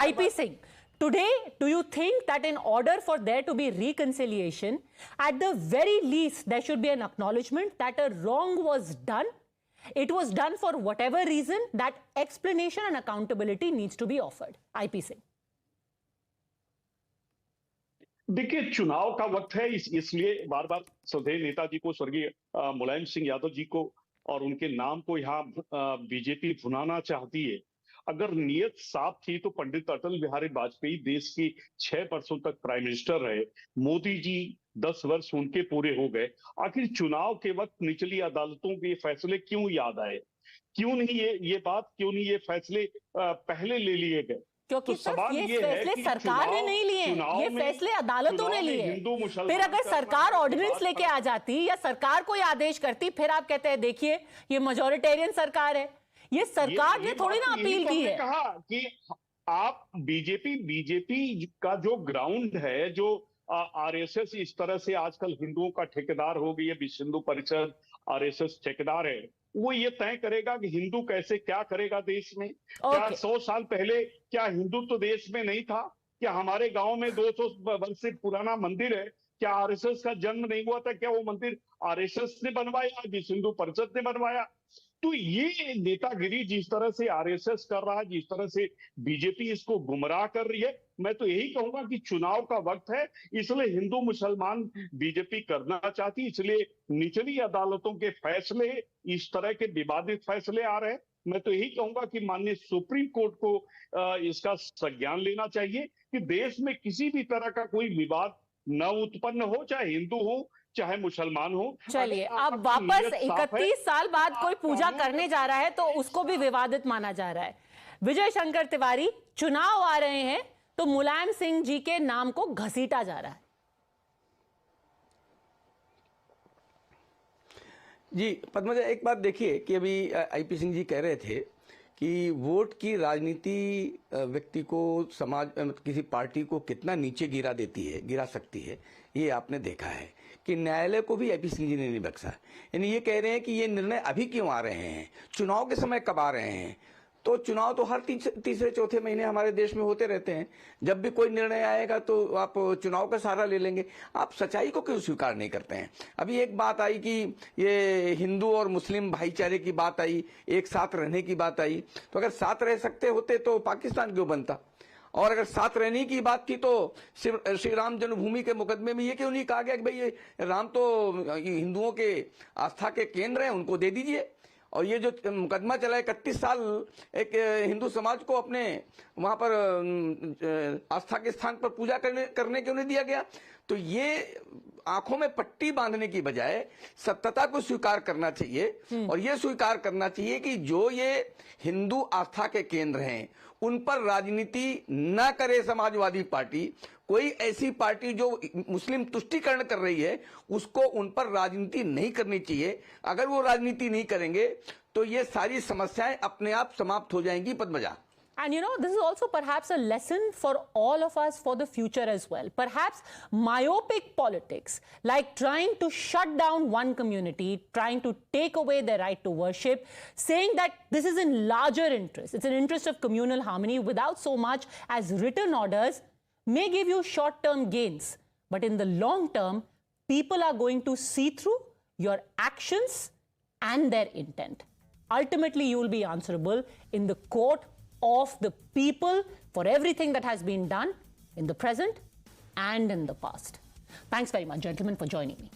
IP Singh, today, do you think that in order for there to be reconciliation, at the very least, there should be an acknowledgement that a wrong was done? It was done for whatever reason, that explanation and accountability needs to be offered. IP Singh. देखिए, चुनाव का वक्त है, इसलिए बार बार श्रद्धेय नेताजी को, स्वर्गीय मुलायम सिंह यादव जी को और उनके नाम को यहाँ बीजेपी भुनाना चाहती है। अगर नीयत साफ थी तो पंडित अटल बिहारी वाजपेयी देश की 6 वर्षों तक प्राइम मिनिस्टर रहे। मोदी जी 10 वर्ष उनके पूरे हो गए। आखिर चुनाव के वक्त निचली अदालतों के फैसले क्यों याद आए? क्यों नहीं ये फैसले पहले ले लिए गए? क्योंकि तो ये फैसले सरकार ने नहीं लिए, ये फैसले अदालतों ने लिए। फिर अगर सरकार ऑर्डिनेंस लेके आ जाती या सरकार कोई आदेश करती, फिर आप कहते हैं देखिए ये मेजॉरिटेरियन सरकार है। ये सरकार ने थोड़ी ना अपील की है। कहा कि आप बीजेपी का जो ग्राउंड है, जो आरएसएस इस तरह से आजकल हिंदुओं का ठेकेदार हो गई है, विश्व हिंदू परिषद आरएसएस ठेकेदार है, वो ये तय करेगा कि हिंदू कैसे क्या करेगा देश में। क्या 100 साल पहले क्या हिंदुत्व देश में नहीं था? क्या हमारे गांव में 200 वर्ष से पुराना मंदिर है? क्या आरएसएस का जन्म नहीं हुआ था? क्या वो मंदिर आरएसएस ने बनवाया, विश्व हिंदू परिषद ने बनवाया? तो ये नेतागिरी जिस तरह से आरएसएस कर रहा है, जिस तरह से बीजेपी इसको गुमराह कर रही है, मैं तो यही कहूंगा कि चुनाव का वक्त है, इसलिए हिंदू मुसलमान बीजेपी करना चाहती, इसलिए निचली अदालतों के फैसले, इस तरह के विवादित फैसले आ रहे हैं। मैं तो यही कहूंगा कि माननीय सुप्रीम कोर्ट को इसका संज्ञान लेना चाहिए कि देश में किसी भी तरह का कोई विवाद न उत्पन्न हो, चाहे हिंदू हो चाहे मुसलमान हो। चलिए, अब वापस 31 साल बाद कोई पूजा करने जा रहा है तो उसको भी विवादित माना जा रहा है। विजय शंकर तिवारी, चुनाव आ रहे हैं तो मुलायम सिंह जी के नाम को घसीटा जा रहा है। जी पद्मजा, एक बात देखिए कि अभी आईपी सिंह जी कह रहे थे कि वोट की राजनीति व्यक्ति को, समाज, किसी पार्टी को कितना नीचे गिरा सकती है, ये आपने देखा है कि न्यायालय को भी आईपी सिंह जी ने नहीं बख्शा। यानी ये कह रहे हैं कि ये निर्णय अभी क्यों आ रहे हैं, चुनाव के समय कब आ रहे हैं? तो चुनाव तो हर तीसरे चौथे महीने हमारे देश में होते रहते हैं। जब भी कोई निर्णय आएगा तो आप चुनाव का सहारा ले लेंगे। आप सच्चाई को क्यों स्वीकार नहीं करते हैं? अभी एक बात आई कि ये हिंदू और मुस्लिम भाईचारे की बात आई, एक साथ रहने की बात आई। तो अगर साथ रह सकते होते तो पाकिस्तान क्यों बनता? और अगर साथ रहने की बात थी तो श्री राम जन्मभूमि के मुकदमे में ये क्यों नहीं कहा गया कि भाई ये राम तो हिंदुओं के आस्था के केंद्र हैं, उनको दे दीजिए? और ये जो मुकदमा चला है 31 साल, एक हिंदू समाज को अपने वहां पर आस्था के स्थान पर पूजा करने क्यों नहीं दिया गया? तो ये आंखों में पट्टी बांधने की बजाय सत्यता को स्वीकार करना चाहिए और ये स्वीकार करना चाहिए कि जो ये हिंदू आस्था के केंद्र हैं उन पर राजनीति न करे समाजवादी पार्टी। कोई ऐसी पार्टी जो मुस्लिम तुष्टीकरण कर रही है उसको उन पर राजनीति नहीं करनी चाहिए। अगर वो राजनीति नहीं करेंगे तो ये सारी समस्याएं अपने आप समाप्त हो जाएंगी। Padmaja, and you know, this is also perhaps a lesson for all of us for the future as well. Perhaps myopic politics, like trying to shut down one community, trying to take away their right to worship, saying that this is in larger interest, it's an interest of communal harmony without so much as written orders, may give you short-term gains. But in the long term, people are going to see through your actions and their intent. Ultimately, you will be answerable in the court of the people for everything that has been done in the present and in the past. Thanks very much, gentlemen, for joining me.